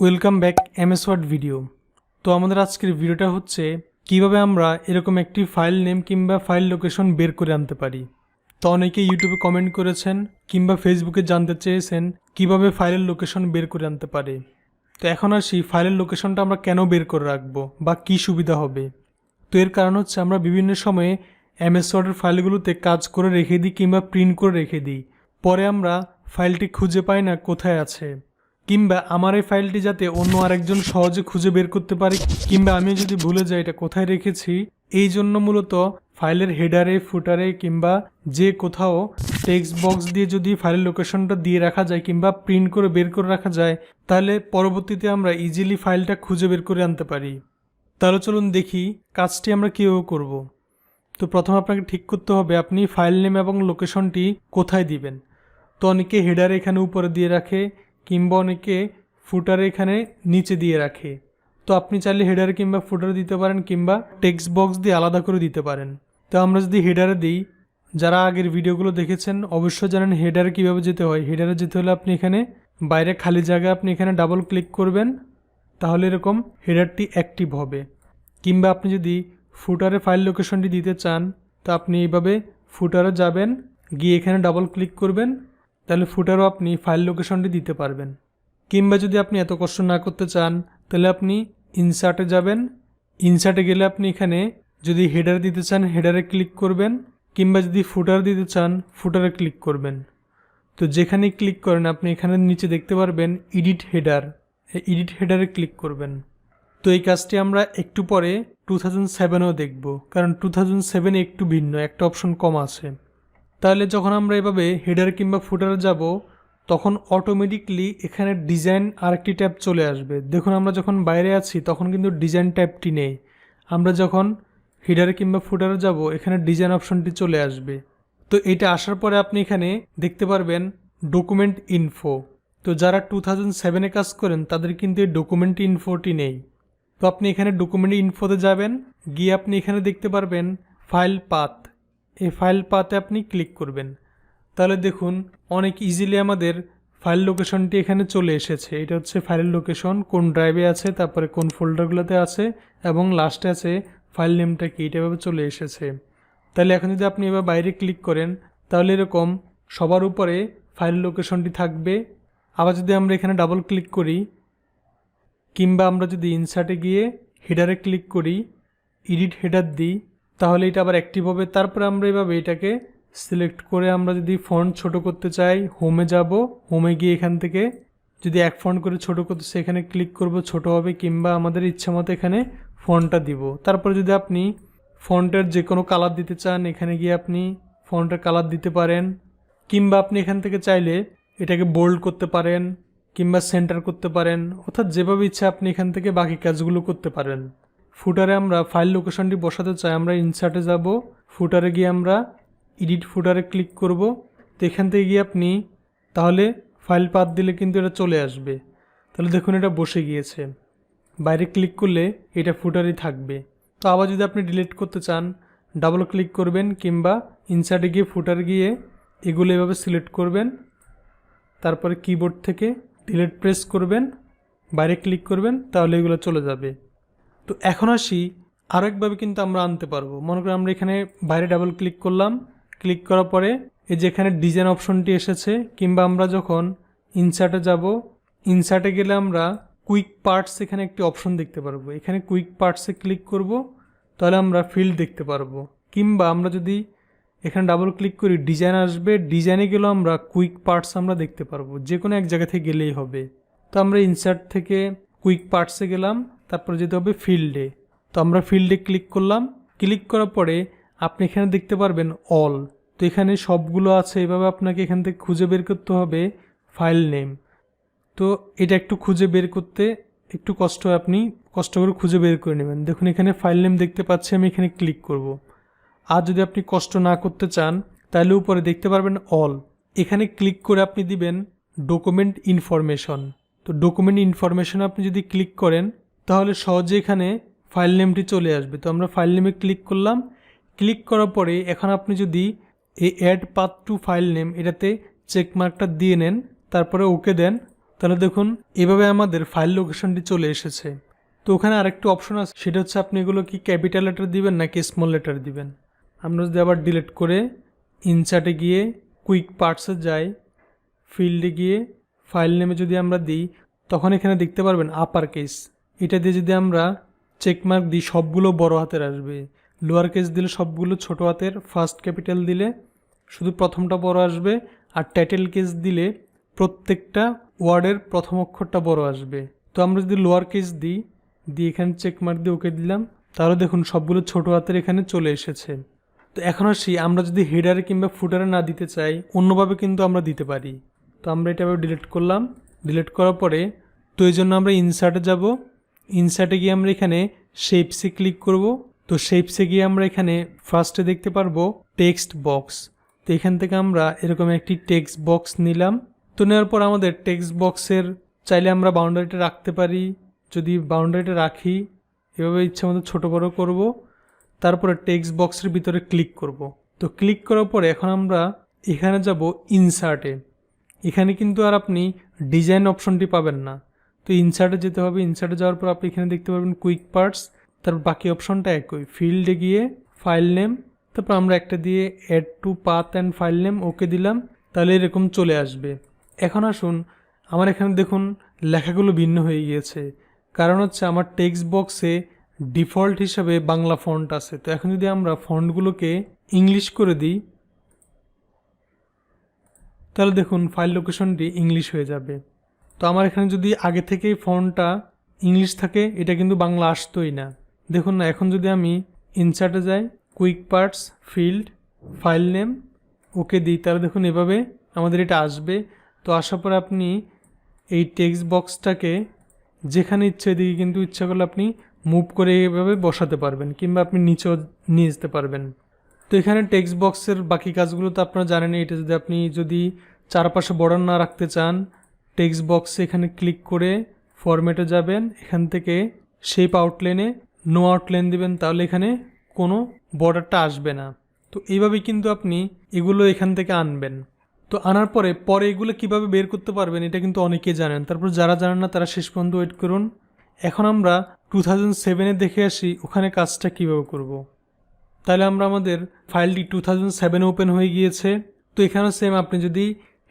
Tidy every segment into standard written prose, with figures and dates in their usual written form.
Welcome back MS Word video. তো আমাদের আজকের ভিডিওটা হচ্ছে কিভাবে আমরা এরকম একটি ফাইল নেম কিংবা ফাইল লোকেশন বের করে আনতে পারি। তো অনেকে ইউটিউবে কমেন্ট করেছেন কিংবা ফেসবুকে জানতে চেয়েছেন কিভাবে ফাইলের লোকেশন বের করে আনতে পারে। তো এখন আসি ফাইলের লোকেশনটা আমরা কেন বের করে রাখবো বা কী সুবিধা হবে। তো এর কারণ হচ্ছে আমরা বিভিন্ন সময়ে এমএস ওয়ার্ডের ফাইলগুলোতে কাজ করে রেখে দিই কিংবা প্রিন্ট করে রেখে দিই, পরে আমরা ফাইলটি খুঁজে পাই না কোথায় আছে, কিংবা আমার এই ফাইলটি যাতে অন্য আরেকজন সহজে খুঁজে বের করতে পারে, কিংবা আমি যদি ভুলে যাই এটা কোথায় রেখেছি। এই জন্য মূলত ফাইলের হেডারে, ফুটারে কিংবা যে কোথাও টেক্সট বক্স দিয়ে যদি ফাইলের লোকেশনটা দিয়ে রাখা যায় কিংবা প্রিন্ট করে বের করে রাখা যায়, তাহলে পরবর্তীতে আমরা ইজিলি ফাইলটা খুঁজে বের করে আনতে পারি। তাহলে চলুন দেখি কাজটি আমরা কীভাবে করব। তো প্রথমে আপনাকে ঠিক করতে হবে আপনি ফাইল নেম এবং লোকেশনটি কোথায় দিবেন। তো অনেকে হেডারে এখানে উপরে দিয়ে রাখে কিংবা অনেকে ফুটারে এখানে নিচে দিয়ে রাখে। তো আপনি চাইলে হেডারে কিংবা ফুটারে দিতে পারেন কিংবা টেক্সট বক্স দিয়ে আলাদা করে দিতে পারেন। তো আমরা যদি হেডারে দিই, যারা আগের ভিডিওগুলো দেখেছেন অবশ্যই জানেন হেডারে কীভাবে যেতে হয়। হেডারে যেতে হলে আপনি এখানে বাইরে খালি জায়গায় আপনি এখানে ডাবল ক্লিক করবেন, তাহলে এরকম হেডারটি অ্যাক্টিভ হবে। কিংবা আপনি যদি ফুটারে ফাইল লোকেশনটি দিতে চান, তো আপনি এইভাবে ফুটারে যাবেন, গিয়ে এখানে ডাবল ক্লিক করবেন, তাহলে ফুটারও আপনি ফাইল লোকেশনটি দিতে পারবেন। কিংবা যদি আপনি এত কষ্ট না করতে চান, তাহলে আপনি ইনসার্টে যাবেন। ইনসার্টে গেলে আপনি এখানে যদি হেডার দিতে চান হেডারে ক্লিক করবেন, কিংবা যদি ফুটার দিতে চান ফুটারে ক্লিক করবেন। তো যেখানেই ক্লিক করেন আপনি এখানে নিচে দেখতে পারবেন এডিট হেডার, এডিট হেডারে ক্লিক করবেন। তো এই কাজটি আমরা একটু পরে 2007-এও দেখব, কারণ 2007 একটু ভিন্ন, একটা অপশন কম আছে। তাহলে যখন আমরা এভাবে হেডার কিংবা ফুটারে যাব, তখন অটোমেটিকলি এখানে ডিজাইন আরেকটি ট্যাব চলে আসবে। দেখুন আমরা যখন বাইরে আছি তখন কিন্তু ডিজাইন ট্যাবটি নেই। আমরা যখন হেডারে কিংবা ফুটারে যাব এখানে ডিজাইন অপশনটি চলে আসবে। তো এটা আসার পরে আপনি এখানে দেখতে পারবেন ডকুমেন্ট ইনফো। তো যারা 2007-এ কাজ করেন তাদের কিন্তু এই ডকুমেন্ট ইনফোটি নেই। তো আপনি এখানে ডকুমেন্ট ইনফোতে যাবেন, গিয়ে আপনি এখানে দেখতে পারবেন ফাইল পাথ। এই ফাইল পাথে আপনি ক্লিক করবেন। তাহলে দেখুন অনেক ইজিলি আমাদের ফাইল লোকেশনটি এখানে চলে এসেছে। এটা হচ্ছে ফাইলের লোকেশন, কোন ড্রাইভে আছে, তারপরে কোন ফোল্ডারগুলোতে আছে এবং লাস্টে আছে ফাইল নেমটা কি, এটা এভাবে চলে এসেছে। তাহলে এখন যদি আপনি এবার বাইরে ক্লিক করেন, তাহলে এরকম সবার উপরে ফাইল লোকেশনটি থাকবে। আবার যদি আমরা এখানে ডাবল ক্লিক করি, কিংবা আমরা যদি ইনসার্টে গিয়ে হেডারে ক্লিক করি, এডিট হেডার দিই, তাহলে এটা আবার অ্যাক্টিভ হবে। তারপরে আমরা এভাবে এটাকে সিলেক্ট করে আমরা যদি ফন্ট ছোট করতে চাই, হোমে যাব, হোমে গিয়ে এখান থেকে যদি এক ফন্ট করে ছোট করতে চাই এখানে ক্লিক করব, ছোট হবে। কিংবা আমাদের ইচ্ছা মতো এখানে ফন্টটা দিব। তারপরে যদি আপনি ফন্টের যে কোনো কালার দিতে চান এখানে গিয়ে আপনি ফন্টের কালার দিতে পারেন। কিংবা আপনি এখান থেকে চাইলে এটাকে বোল্ড করতে পারেন কিংবা সেন্টার করতে পারেন, অর্থাৎ যেভাবে ইচ্ছা আপনি এখান থেকে বাকি কাজগুলো করতে পারেন। ফুটারে আমরা ফাইল লোকেশনটি বসাতে চাই, আমরা ইনসার্টে যাব, ফুটারে গিয়ে আমরা এডিট ফুটারে ক্লিক করব। তো এখান থেকে গিয়ে আপনি তাহলে ফাইল পাথ দিলে কিন্তু এটা চলে আসবে। তাহলে দেখুন এটা বসে গিয়েছে। বাইরে ক্লিক করলে এটা ফুটারই থাকবে। তো আবার যদি আপনি ডিলিট করতে চান ডাবল ক্লিক করবেন, কিংবা ইনসার্টে গিয়ে ফুটারে গিয়ে এগুলো এভাবে সিলেক্ট করবেন, তারপরে কিবোর্ড থেকে ডিলিট প্রেস করবেন, বাইরে ক্লিক করবেন, তাহলে এগুলো চলে যাবে। তো এখন আসি আরেকভাবে কিন্তু আমরা আনতে পারবো। মনে করি আমরা এখানে বাইরে ডাবল ক্লিক করলাম, ক্লিক করার পরে এই যে এখানে ডিজাইন অপশনটি এসেছে, কিংবা আমরা যখন ইনসার্টে যাব, ইনসার্টে গেলে আমরা কুইক পার্টস এখানে একটি অপশন দেখতে পারবো। এখানে কুইক পার্টসে ক্লিক করব, তাহলে আমরা ফিল্ড দেখতে পারবো। কিংবা আমরা যদি এখানে ডাবল ক্লিক করি ডিজাইন আসবে, ডিজাইনে গেলেও আমরা কুইক পার্টস আমরা দেখতে পারবো। যে কোনো এক জায়গা থেকে গেলেই হবে। তো আমরা ইনসার্ট থেকে কুইক পার্টসে গেলাম, তারপরে যেতে হবে ফিল্ডে। তো আমরা ফিল্ডে ক্লিক করলাম, ক্লিক করার পরে আপনি এখানে দেখতে পারবেন অল। তো এখানে সবগুলো আছে। এভাবে আপনাকে এখান থেকে খুঁজে বের করতে হবে ফাইল নেম। তো এটা একটু খুঁজে বের করতে একটু কষ্ট হয়, আপনি কষ্ট করে খুঁজে বের করে নেবেন। দেখুন এখানে ফাইল নেম দেখতে পাচ্ছি, আমি এখানে ক্লিক করব। আর যদি আপনি কষ্ট না করতে চান তাহলে উপরে দেখতে পারবেন অল, এখানে ক্লিক করে আপনি দিবেন ডকুমেন্ট ইনফরমেশন। তো ডকুমেন্ট ইনফরমেশন আপনি যদি ক্লিক করেন তাহলে সহজে এখানে ফাইল নেমটি চলে আসবে। তো আমরা ফাইল নেমে ক্লিক করলাম, ক্লিক করার পরে এখন আপনি যদি এই add path to file name এটাতে চেকমার্কটা দিয়ে নেন, তারপরে ওকে দেন, তাহলে দেখুন এভাবে আমাদের ফাইল লোকেশনটি চলে এসেছে। তো ওখানে আরেকটু অপশন আছে, সেটা হচ্ছে আপনি এগুলো কি ক্যাপিটাল লেটার দিবেন নাকি স্মল লেটার দিবেন। আমরা যদি আবার ডিলিট করে ইনসার্টে গিয়ে কুইক পার্টসে যাই, ফিল্ডে গিয়ে ফাইল নেমে যদি আমরা দিই, তখন এখানে দেখতে পারবেন আপার কেস। এটা দিয়ে যদি আমরা চেকমার্ক দিই সবগুলো বড় হাতের আসবে, লোয়ার কেস দিলে সবগুলো ছোট হাতের, ফার্স্ট ক্যাপিটাল দিলে শুধু প্রথমটা বড় আসবে, আর টাইটেল কেস দিলে প্রত্যেকটা ওয়ার্ডের প্রথম অক্ষরটা বড় আসবে। তো আমরা যদি লোয়ার কেস দিই, দিয়ে এখানে চেকমার্ক দিয়ে ওকে দিলাম, তাহলে দেখুন সবগুলো ছোট হাতের এখানে চলে এসেছে। তো এখন আসি, আমরা যদি হেডারে কিংবা ফুটারে না দিতে চাই, অন্যভাবে কিন্তু আমরা দিতে পারি। তো আমরা এটা ডিলিট করলাম। ডিলিট করার পরে তো এই জন্য আমরা ইনসার্টে যাব। ইনসার্টে গিয়ে আমরা এখানে শেপসে ক্লিক করব। তো শেপসে গিয়ে আমরা এখানে ফার্স্টে দেখতে পারবো টেক্সট বক্স। তো এখান থেকে আমরা এরকম একটি টেক্সট বক্স নিলাম। তো নেওয়ার পর আমাদের টেক্সট বক্সের চাইলে আমরা বাউন্ডারিটা রাখতে পারি। যদি বাউন্ডারিটা রাখি, এভাবে ইচ্ছা মতো ছোটো বড়ো করব। তারপরে টেক্সট বক্সের ভিতরে ক্লিক করব। তো ক্লিক করার পরে এখন আমরা এখানে যাব ইনসার্টে। এখানে কিন্তু আর আপনি ডিজাইন অপশনটি পাবেন না। তো ইনসার্টে যেতে হবে। ইনসার্টে যাওয়ার পর আপনি এখানে দেখতে পাবেন কুইক পার্টস, তারপর বাকি অপশনটা একই। ফিল্ডে গিয়ে ফাইল নেম, তারপর আমরা একটা দিয়ে add to path and file name okay দিলাম, তাহলে এরকম চলে আসবে। এখন আসুন, আমার এখানে দেখুন লেখাগুলো ভিন্ন হয়ে গিয়েছে, কারণ হচ্ছে আমার টেক্সট বক্সে ডিফল্ট হিসাবে বাংলা ফন্ট আছে। তো এখন যদি আমরা ফন্টগুলোকে ইংলিশ করে দিই, তাহলে দেখুন ফাইল লোকেশনটি ইংলিশ হয়ে যাবে। তো আমার এখানে যদি আগে থেকেই ফন্টটা ইংলিশ থাকে, এটা কিন্তু বাংলা আসতোই না। দেখুন না, এখন যদি আমি ইনসার্টে যাই, quick parts, field, file name ওকে দিই, তাহলে দেখুন এভাবে আমাদের এটা আসবে। তো আসার পরে আপনি এই টেক্সট বক্সটাকে যেখানে ইচ্ছে এদিকে কিন্তু ইচ্ছা করলে আপনি মুভ করে এভাবে বসাতে পারবেন, কিংবা আপনি নিচেও নিয়ে যেতে পারবেন। তো এখানে টেক্সট বক্সের বাকি কাজগুলো তো আপনারা জানেনই। এটা যদি আপনি চারপাশে বর্ডার না রাখতে চান, টেক্সট বক্সে এখানে ক্লিক করে ফরম্যাটে যাবেন, এখান থেকে শেপ আউটলাইনে নো আউটলাইন দিবেন, তাহলে এখানে কোনো বর্ডারটা আসবে না। তো এইভাবেই কিন্তু আপনি এগুলো এখান থেকে আনবেন। তো আনার পরে এগুলো কিভাবে বের করতে পারবেন এটা কিন্তু অনেকেই জানেন। তারপর যারা জানেন না তারা শেষ পর্যন্ত ওয়েট করুন। এখন আমরা 2007-এ দেখে আসি ওখানে কাজটা কিভাবে করব। তাহলে আমরা আমাদের ফাইলটি 2007-এ ওপেন হয়ে গিয়েছে। তো এখানেও সেম, আপনি যদি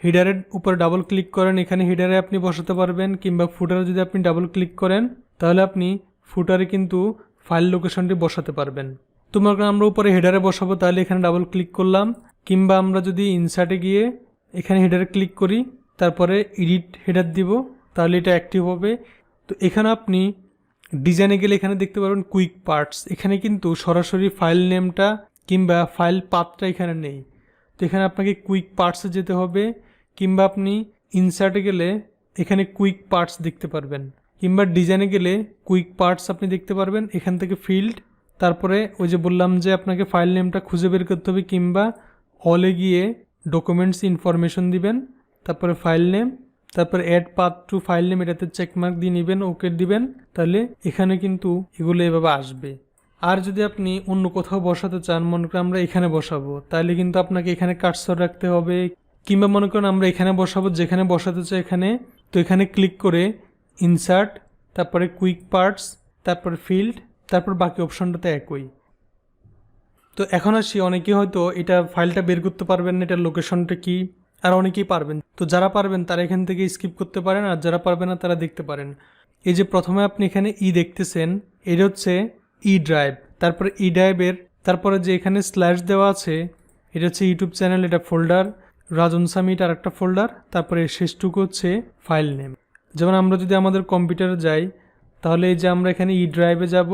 হেডারের উপর ডাবল ক্লিক করেন, এখানে হেডারে আপনি বসাতে পারবেন, কিংবা ফুটারে যদি আপনি ডাবল ক্লিক করেন, তাহলে আপনি ফুটারে কিন্তু ফাইল লোকেশনটি বসাতে পারবেন। তো মনে করেন আমরা উপরে হেডারে বসাবো, তাহলে এখানে ডাবল ক্লিক করলাম, কিংবা আমরা যদি ইনসার্টে গিয়ে এখানে হেডারে ক্লিক করি, তারপরে এডিট হেডার দিব, তাহলে এটা অ্যাক্টিভ হবে। তো এখানে আপনি ডিজাইনে গেলে এখানে দেখতে পারবেন কুইক পার্টস। এখানে কিন্তু সরাসরি ফাইল নেমটা কিংবা ফাইল পাথটা এখানে নেই। তো এখানে আপনাকে কুইক পার্টসে যেতে হবে, কিংবা আপনি ইনসার্টে গেলে এখানে কুইক পার্টস দেখতে পারবেন, কিংবা ডিজাইনে গেলে কুইক পার্টস আপনি দেখতে পারবেন। এখান থেকে ফিল্ড, তারপরে ওই যে বললাম যে আপনাকে ফাইল নেমটা খুঁজে বের করতে হবে, কিংবা হলে গিয়ে ডকুমেন্টস ইনফরমেশন দিবেন, তারপরে ফাইল নেম, তারপর add path to file name, এটাতে চেকমার্ক দিয়ে নেবেন, ওকে দিবেন, তাহলে এখানে কিন্তু এগুলো এভাবে আসবে। আর যদি আপনি অন্য কোথাও বসাতে চান, মনে করেন আমরা এখানে বসাবো, তাহলে কিন্তু আপনাকে এখানে কার্সর রাখতে হবে, কিংবা মনে করেন আমরা এখানে বসাবো, যেখানে বসাতে চাই এখানে, তো এখানে ক্লিক করে ইনসার্ট, তারপরে কুইক পার্টস, তারপরে ফিল্ড, তারপর বাকি অপশনটাতে একই। তো এখন আসি, অনেকে হয়তো এটা ফাইলটা বের করতে পারবেন না, এটার লোকেশনটা কি, আর অনেকেই পারবেন। তো যারা পারবেন তারা এখান থেকে স্কিপ করতে পারেন, আর যারা পারবেন না তারা দেখতে পারেন। এই যে প্রথমে আপনি এখানে দেখতেছেন, এটা হচ্ছে ড্রাইভ। তারপরে ড্রাইভের তারপরে যে এখানে স্ল্যাশ দেওয়া আছে, এটা হচ্ছে ইউটিউব চ্যানেল, এটা ফোল্ডার, রাজন সামিট আর একটা ফোল্ডার, তারপরে শেষটুকু হচ্ছে ফাইল নেম। যেমন আমরা যদি আমাদের কম্পিউটারে যাই, তাহলে এই যে আমরা এখানে ড্রাইভে যাব,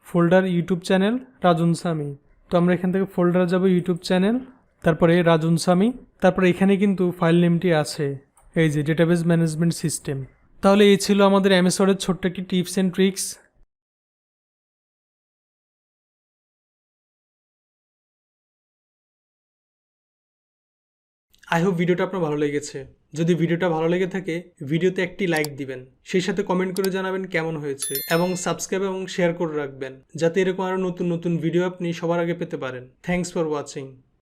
ফোল্ডার ইউটিউব চ্যানেল রাজন সামি। তো আমরা এখান থেকে ফোল্ডারে যাব ইউটিউব চ্যানেল, তারপরে রাজন সামি, তারপরে এখানে কিন্তু ফাইল নেমটি আছে, এই যে ডেটাবেস ম্যানেজমেন্ট সিস্টেম। তাহলে এই ছিল আমাদের এমএস ওয়ার্ডের ছোট্ট একটি tips and tricks. I hope ভিডিওটা আপনার ভালো লেগেছে। যদি ভিডিওটা ভালো লেগে থাকে, ভিডিওতে একটি লাইক দিবেন, সেই সাথে কমেন্ট করে জানাবেন কেমন হয়েছে, এবং সাবস্ক্রাইব এবং শেয়ার করে রাখবেন, যাতে এরকম আরও নতুন নতুন ভিডিও আপনি সবার আগে পেতে পারেন। Thanks for watching.